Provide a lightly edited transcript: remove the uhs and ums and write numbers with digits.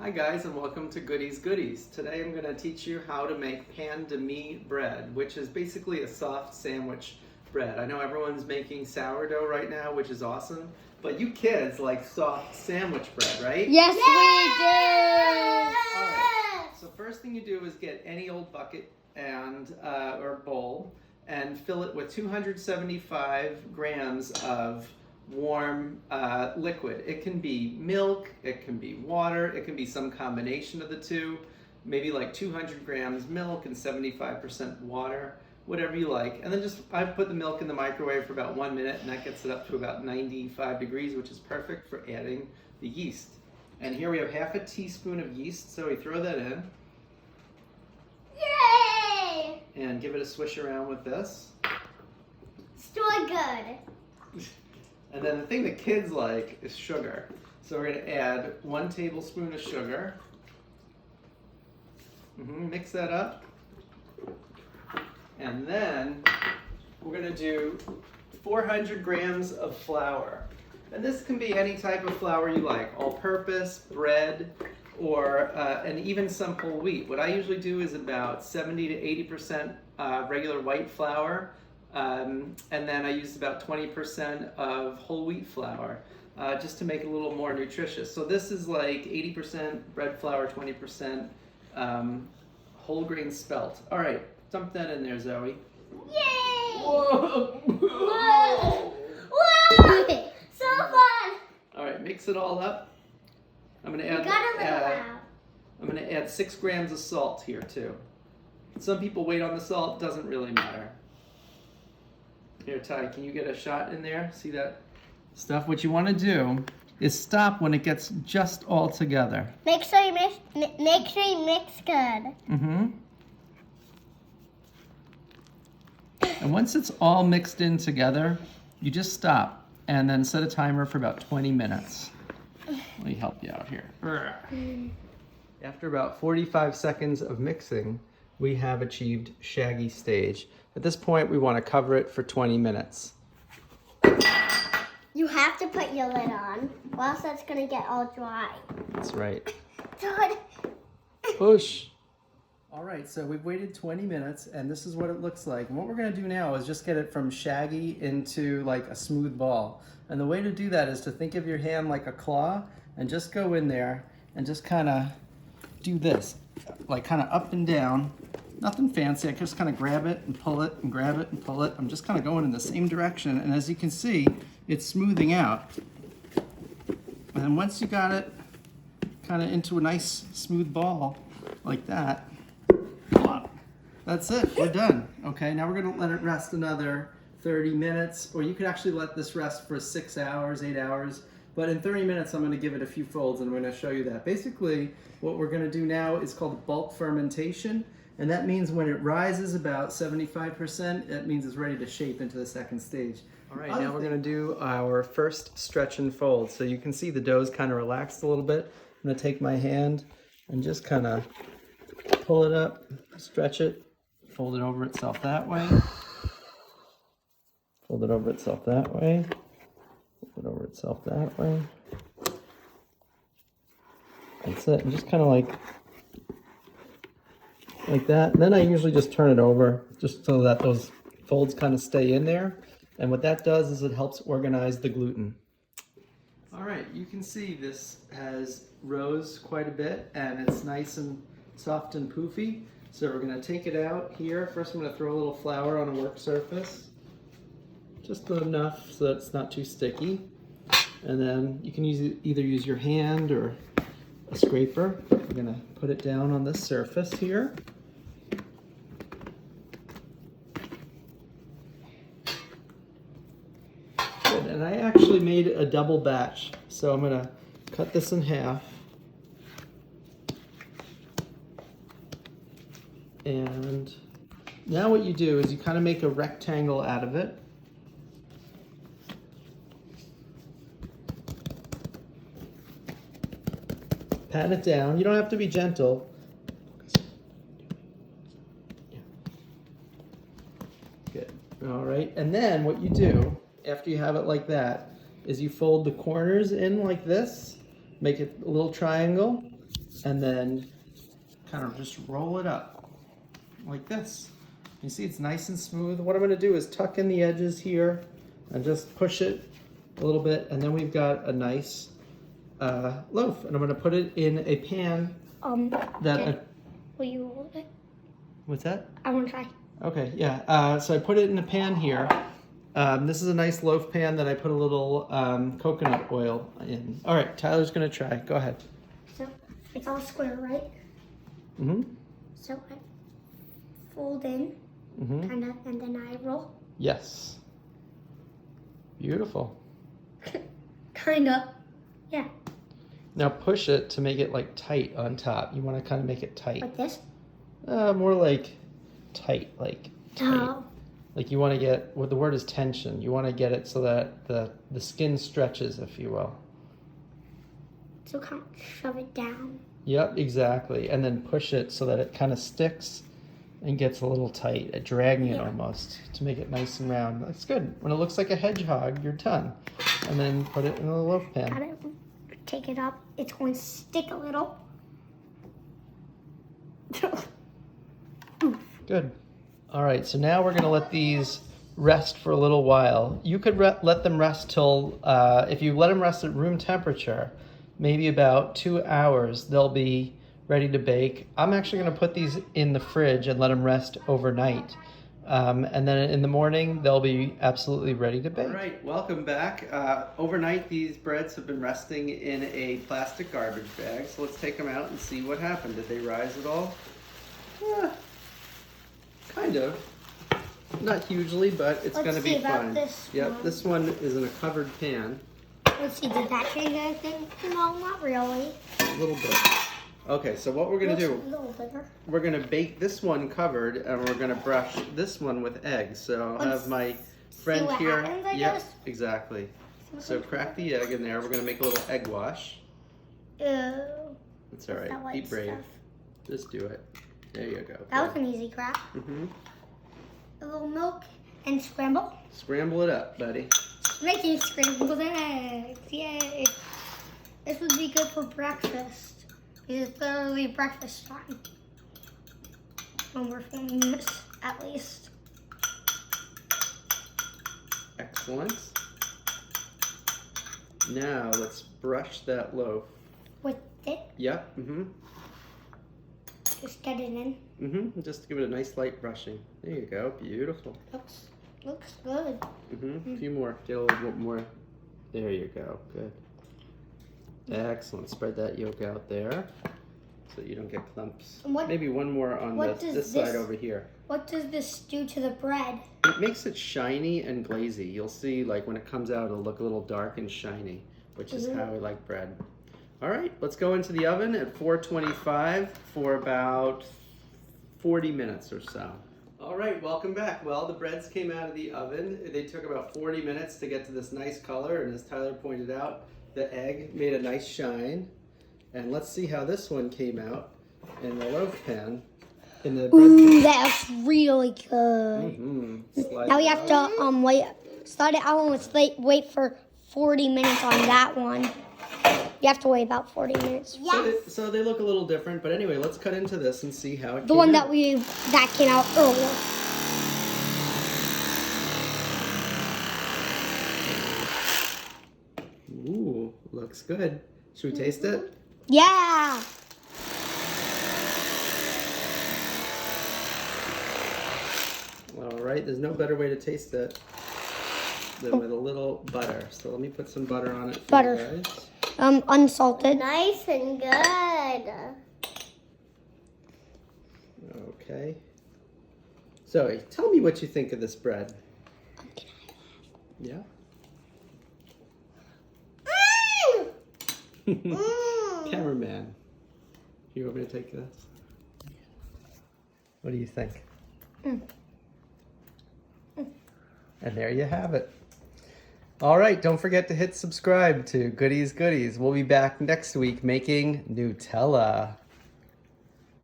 Hi guys, and welcome to Goody's Goodies. Today I'm going to teach you how to make pain de mie bread, which is basically a soft sandwich bread. I know everyone's making sourdough right now, which is awesome, but you kids like soft sandwich bread, right? Yes, we do! Alright, so first thing you do is get any old bucket and or bowl and fill it with 275 grams of warm liquid. It can be milk, it can be water, it can be some combination of the two, maybe like 200 grams milk and 75% water, whatever you like. And then I've put the milk in the microwave for about 1 minute, and that gets it up to about 95 degrees, which is perfect for adding the yeast. And here we have half a teaspoon of yeast, so we throw that in. Yay! And give it a swish around with this. Still good. And then the thing that kids like is sugar. So we're going to add 1 tablespoon of sugar. Mix that up. And then we're going to do 400 grams of flour. And this can be any type of flour you like, all-purpose, bread, or and even some whole wheat. What I usually do is about 70 to 80% regular white flour. And then I use about 20% of whole wheat flour just to make it a little more nutritious. So this is like 80% bread flour, 20% whole grain spelt. All right, dump that in there, Zoe. Yay! Whoa! Whoa! Whoa! So fun! All right, mix it all up. I'm gonna add. I'm gonna add 6 grams of salt here too. Some people wait on the salt. Doesn't really matter. Here, Ty, can you get a shot in there? See that stuff? What you want to do is stop when it gets just all together. Make sure you mix good. And once it's all mixed in together, you just stop and then set a timer for about 20 minutes. Let me help you out here. After about 45 seconds of mixing, we have achieved shaggy stage. At this point, we want to cover it for 20 minutes. You have to put your lid on, or else it's going to get all dry. That's right. Done. Push. All right, so we've waited 20 minutes, and this is what it looks like. And what we're going to do now is just get it from shaggy into like a smooth ball. And the way to do that is to think of your hand like a claw, and just go in there and just kind of do this, like kind of up and down. Nothing fancy. I just kind of grab it and pull it and grab it and pull it. I'm just kind of going in the same direction, and as you can see, it's smoothing out. And then once you got it kind of into a nice smooth ball like that, that's it. We're done. Okay, now we're going to let it rest another 30 minutes, or you could actually let this rest for 6 hours, 8 hours. But in 30 minutes, I'm going to give it a few folds, and I'm going to show you that. Basically, what we're going to do now is called bulk fermentation. And that means when it rises about 75%, that means it's ready to shape into the second stage. All right, now we're going to do our first stretch and fold. So you can see the dough's kind of relaxed a little bit. I'm going to take my hand and just kind of pull it up, stretch it, fold it over itself that way, fold it over itself that way, fold it over itself that way. That's it. And just kind of like that. And then I usually just turn it over just so that those folds kind of stay in there. And what that does is it helps organize the gluten. All right, you can see this has rose quite a bit, and it's nice and soft and poofy. So we're going to take it out here. First I'm going to throw a little flour on a work surface, just enough so that it's not too sticky. And then you can either use your hand or a scraper. We're going to put it down on this surface here. Good. And I actually made a double batch, so I'm going to cut this in half. And now what you do is you kind of make a rectangle out of it. Pat it down. You don't have to be gentle. Good. All right. And then what you do after you have it like that is you fold the corners in like this, make it a little triangle, and then kind of just roll it up like this. You see it's nice and smooth. What I'm going to do is tuck in the edges here and just push it a little bit, and then we've got a nice loaf, and I'm going to put it in a pan Will you hold it? What's that? I want to try. Okay, yeah. So I put it in a pan here. This is a nice loaf pan that I put a little coconut oil in. All right, Tyler's gonna try. Go ahead. So it's all square, right? Mm-hmm. So I fold in, kind of, and then I roll. Yes. Beautiful. Kind of. Yeah. Now push it to make it like tight on top. You want to kind of make it tight. Like this? More like tight, like tight. Oh. Like you want to get, well, the word is tension. You want to get it so that the skin stretches, if you will. So kind of shove it down. Yep, exactly. And then push it so that it kind of sticks and gets a little tight, dragging it almost to make it nice and round. That's good. When it looks like a hedgehog, you're done. And then put it in a loaf pan. Gotta take it up. It's going to stick a little. Good. All right, so now we're going to let these rest for a little while. You could let them rest till, if you let them rest at room temperature, maybe about 2 hours, they'll be ready to bake. I'm actually going to put these in the fridge and let them rest overnight. And then in the morning, they'll be absolutely ready to bake. All right, welcome back. Overnight, these breads have been resting in a plastic garbage bag. So let's take them out and see what happened. Did they rise at all? Kind of. Not hugely, but it's going to be fine. Yep, this one is in a covered pan. Let's see, did that change anything? No, not really. A little bit. Okay, so what we're going to do, A little bigger. we're going to bake this one covered, and we're going to brush this one with eggs. So I'll have my friend what here. happens, I Yep, guess. exactly. So crack the egg in there. We're going to make a little egg wash. Ew. It's all right. that white Be brave. stuff? Just do it. There you go. That was an easy crack. A little milk and scramble. Scramble it up, buddy. Making scrambled eggs. Yay. This would be good for breakfast. It's literally breakfast time. When we're filming this, at least. Excellent. Now let's brush that loaf. With it, Yep. just get it in. Just give it a nice light brushing. There you go. Beautiful. Looks good. A few more. Get a little bit more. There you go. Good. Excellent. Spread that yolk out there so that you don't get clumps. Maybe one more on this side over here. What does this do to the bread? It makes it shiny and glazy. You'll see, like, when it comes out, it'll look a little dark and shiny, which is how we like bread. All right, let's go into the oven at 425 for about 40 minutes or so. All right, welcome back. Well, the breads came out of the oven. They took about 40 minutes to get to this nice color, and as Tyler pointed out, the egg made a nice shine. And let's see how this one came out in the loaf pan. In the bread pan. That's really good. Now we have to wait. Start it out and wait for 40 minutes on that one. You have to wait about 40 minutes. So they look a little different, but anyway, let's cut into this and see how it came out. The one that came out earlier. Ooh, looks good. Should we taste it? Yeah. All right, there's no better way to taste it than with a little butter. So let me put some butter on it for you guys. Unsalted. Nice and good. Okay. Zoe, tell me what you think of this bread. Yeah? Cameraman, you want me to take this? What do you think? And there you have it. All right, don't forget to hit subscribe to Goody's Goodies. We'll be back next week making Nutella.